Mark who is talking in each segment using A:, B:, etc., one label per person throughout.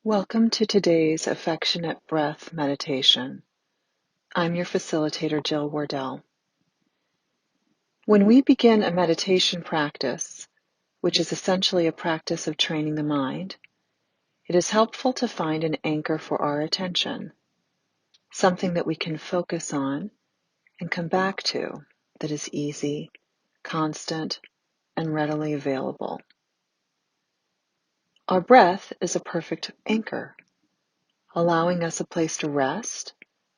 A: Welcome to today's Affectionate Breath Meditation. I'm your facilitator, Jill Wardell. When we begin a meditation practice, which is essentially a practice of training the mind, it is helpful to find an anchor for our attention, something that we can focus on and come back to that is easy, constant, and readily available. Our breath is a perfect anchor, allowing us a place to rest,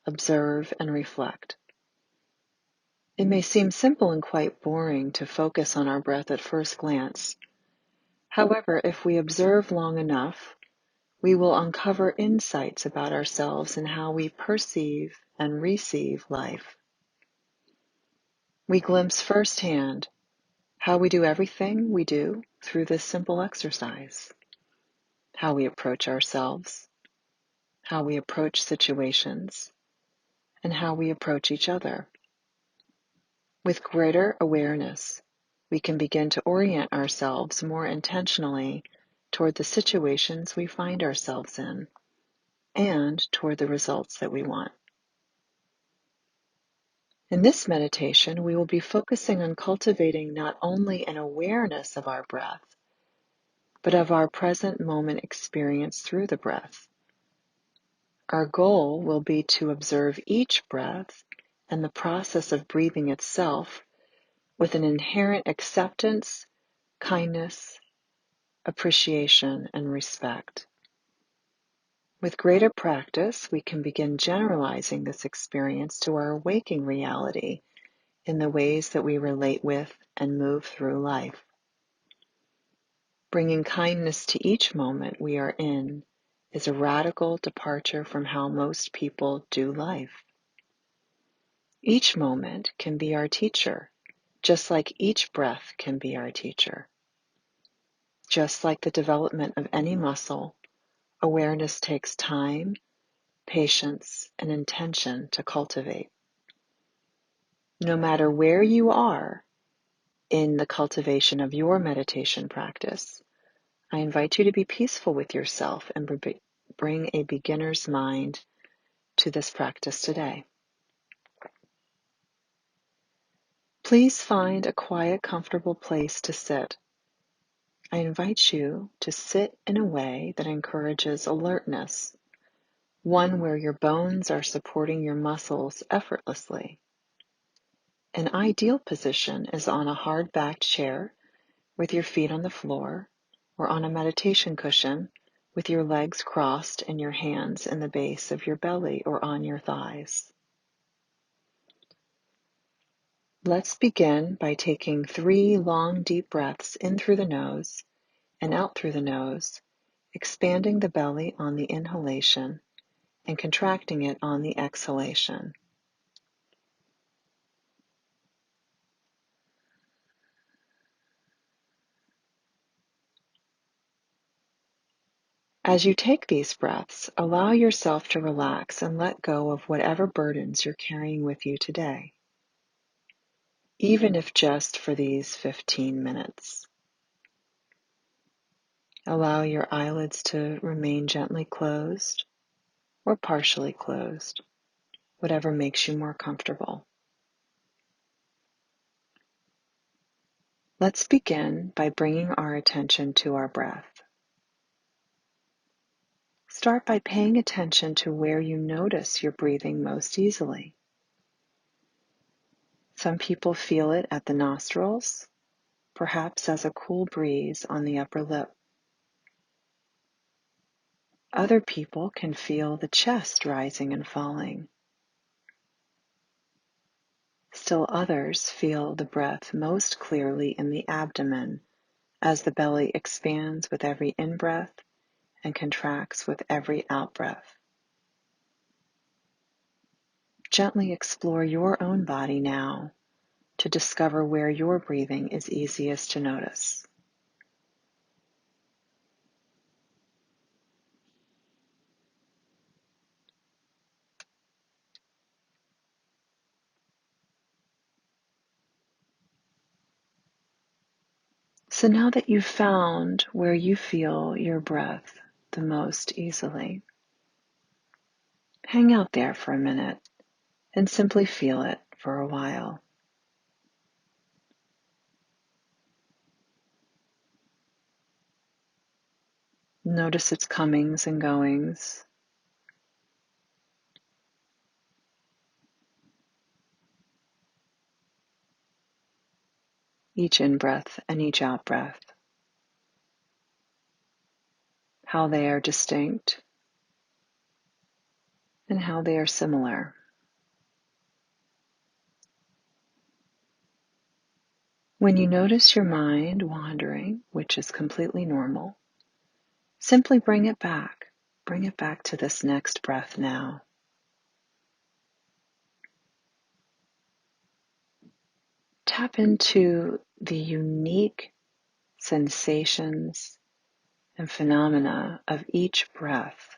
A: observe, and reflect. It may seem simple and quite boring to focus on our breath at first glance. However, if we observe long enough, we will uncover insights about ourselves and how we perceive and receive life. We glimpse firsthand how we do everything we do through this simple exercise, how we approach ourselves, how we approach situations, and how we approach each other. With greater awareness, we can begin to orient ourselves more intentionally toward the situations we find ourselves in and toward the results that we want. In this meditation, we will be focusing on cultivating not only an awareness of our breath, but of our present moment experience through the breath. Our goal will be to observe each breath and the process of breathing itself with an inherent acceptance, kindness, appreciation, and respect. With greater practice, we can begin generalizing this experience to our waking reality in the ways that we relate with and move through life. Bringing kindness to each moment we are in is a radical departure from how most people do life. Each moment can be our teacher, just like each breath can be our teacher. Just like the development of any muscle, awareness takes time, patience, and intention to cultivate. No matter where you are in the cultivation of your meditation practice, I invite you to be peaceful with yourself and bring a beginner's mind to this practice today. Please find a quiet, comfortable place to sit. I invite you to sit in a way that encourages alertness, one where your bones are supporting your muscles effortlessly. An ideal position is on a hard-backed chair with your feet on the floor, or on a meditation cushion with your legs crossed and your hands in the base of your belly or on your thighs. Let's begin by taking 3 long, deep breaths in through the nose and out through the nose, expanding the belly on the inhalation and contracting it on the exhalation. As you take these breaths, allow yourself to relax and let go of whatever burdens you're carrying with you today, even if just for these 15 minutes. Allow your eyelids to remain gently closed or partially closed, whatever makes you more comfortable. Let's begin by bringing our attention to our breath. Start by paying attention to where you notice you're breathing most easily. Some people feel it at the nostrils, perhaps as a cool breeze on the upper lip. Other people can feel the chest rising and falling. Still others feel the breath most clearly in the abdomen as the belly expands with every in-breath and contracts with every out-breath. Gently explore your own body now to discover where your breathing is easiest to notice. So now that you've found where you feel your breath, the most easily. Hang out there for a minute and simply feel it for a while. Notice its comings and goings. Each in-breath and each out-breath. How they are distinct and how they are similar. When you notice your mind wandering, which is completely normal, simply bring it back. Bring it back to this next breath now. Tap into the unique sensations and phenomena of each breath.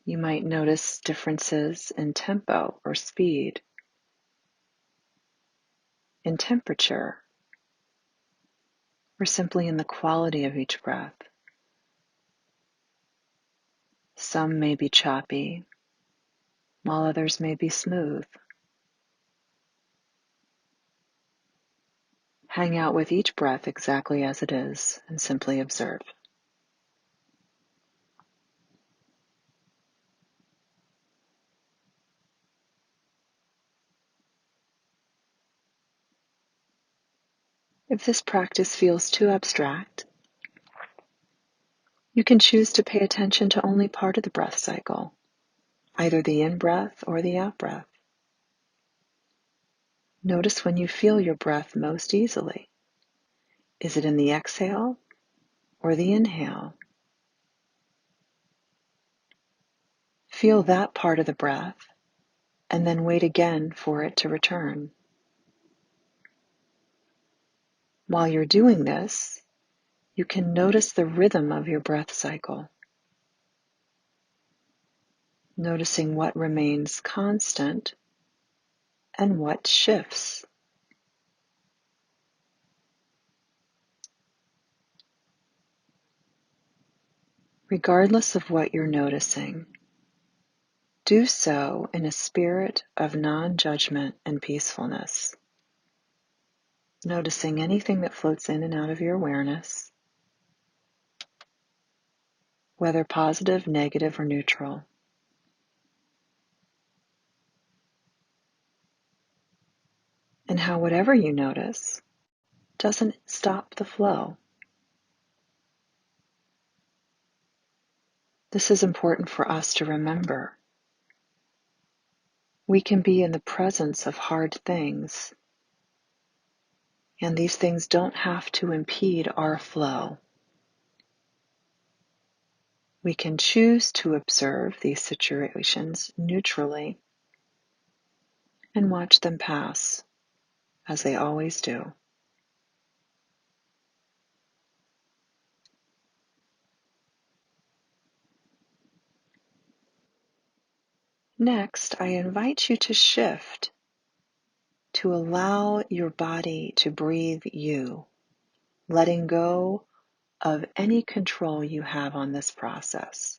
A: You might notice differences in tempo or speed, in temperature, or simply in the quality of each breath. Some may be choppy, while others may be smooth. Hang out with each breath exactly as it is and simply observe. If this practice feels too abstract, you can choose to pay attention to only part of the breath cycle, either the in-breath or the out-breath. Notice when you feel your breath most easily. Is it in the exhale or the inhale? Feel that part of the breath and then wait again for it to return. While you're doing this, you can notice the rhythm of your breath cycle, noticing what remains constant and what shifts. Regardless of what you're noticing, do so in a spirit of non-judgment and peacefulness, noticing anything that floats in and out of your awareness, whether positive, negative, or neutral. And how whatever you notice doesn't stop the flow. This is important for us to remember. We can be in the presence of hard things, and these things don't have to impede our flow. We can choose to observe these situations neutrally and watch them pass, as they always do. Next, I invite you to shift, to allow your body to breathe you, letting go of any control you have on this process,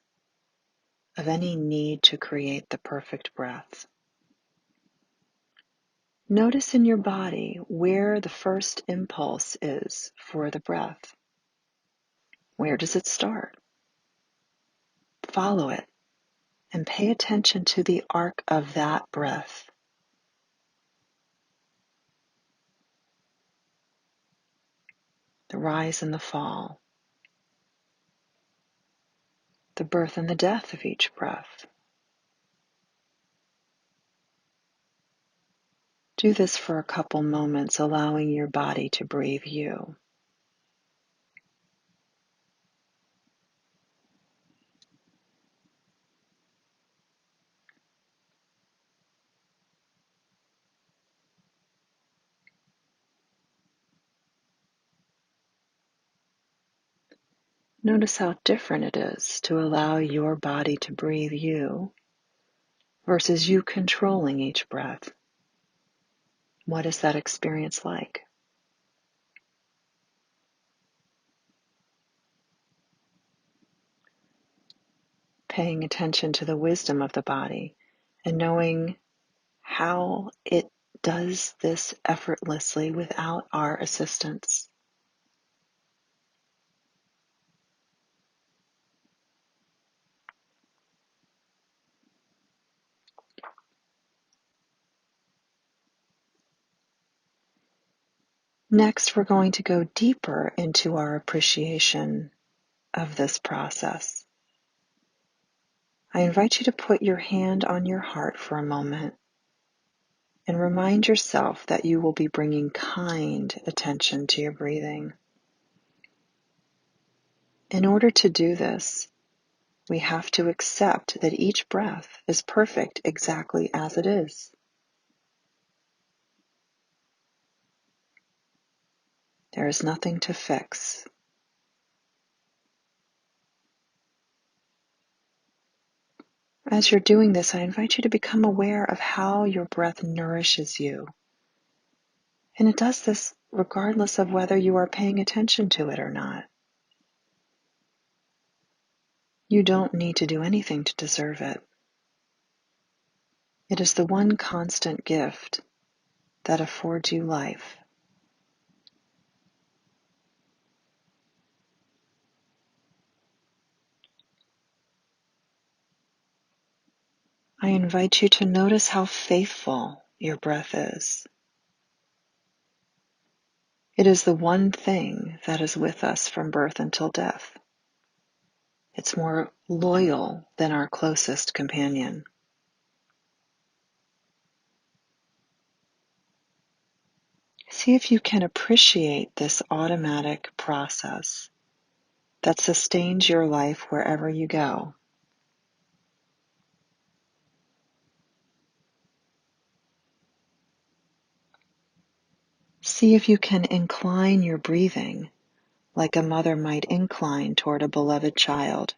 A: of any need to create the perfect breath. Notice in your body where the first impulse is for the breath. Where does it start? Follow it and pay attention to the arc of that breath. The rise and the fall, the birth and the death of each breath. Do this for a couple moments, allowing your body to breathe you. Notice how different it is to allow your body to breathe you versus you controlling each breath. What is that experience like? paying attention to the wisdom of the body and knowing how it does this effortlessly without our assistance. Next, we're going to go deeper into our appreciation of this process. I invite you to put your hand on your heart for a moment and remind yourself that you will be bringing kind attention to your breathing. In order to do this, we have to accept that each breath is perfect exactly as it is. There is nothing to fix. As you're doing this, I invite you to become aware of how your breath nourishes you. And it does this regardless of whether you are paying attention to it or not. You don't need to do anything to deserve it. It is the one constant gift that affords you life. I invite you to notice how faithful your breath is. It is the one thing that is with us from birth until death. It's more loyal than our closest companion. See if you can appreciate this automatic process that sustains your life wherever you go. See if you can incline your breathing like a mother might incline toward a beloved child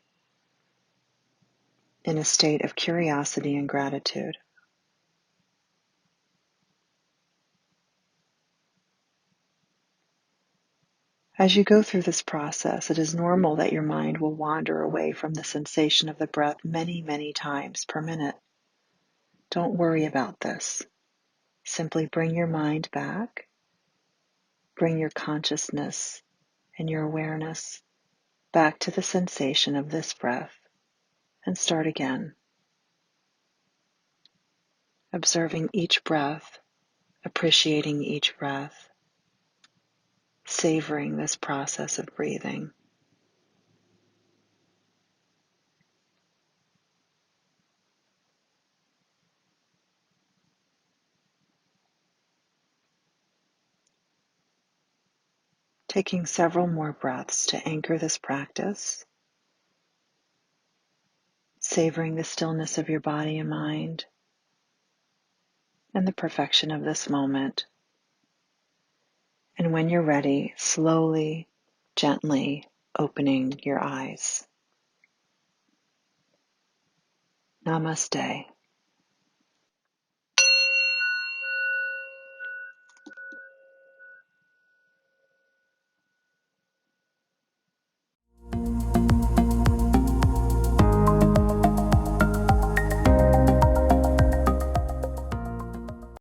A: in a state of curiosity and gratitude. As you go through this process, it is normal that your mind will wander away from the sensation of the breath many, many times per minute. Don't worry about this. Simply bring your mind back, bring your consciousness and your awareness back to the sensation of this breath, and start again, observing each breath, appreciating each breath, savoring this process of breathing. Taking several more breaths to anchor this practice, savoring the stillness of your body and mind, and the perfection of this moment. And when you're ready, slowly, gently opening your eyes. Namaste.